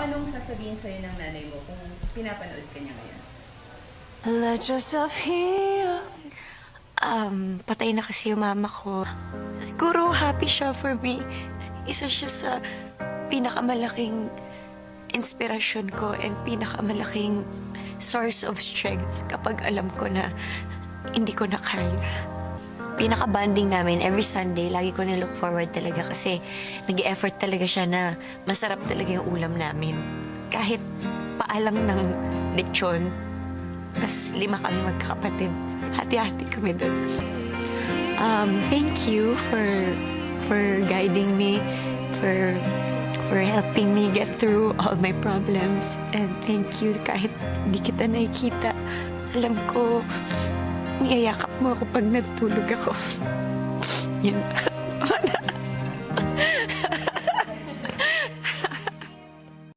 anong sasabihin sa'yo ng nanay mo kung pinapanood ka niya ngayon? Let yourself heal. Patay na kasi yung mama ko. Siguro happy siya for me. Isa siya sa pinakamalaking inspirasyon ko and pinakamalaking source of strength kapag alam ko na hindi ko na kaya. Pinaka-bonding namin every Sunday, lagi ko na-look forward talaga kasi nag-e-effort talaga siya na masarap talaga yung ulam namin. Kahit paalang ng lechon, mas 5 kami magkakapatid. Hati-hati kami doon. Thank you for guiding me, for helping me get through all my problems. And thank you kahit di kita nakikita. Alam ko, niyayakap mo ako pag natutulog ako. Yun.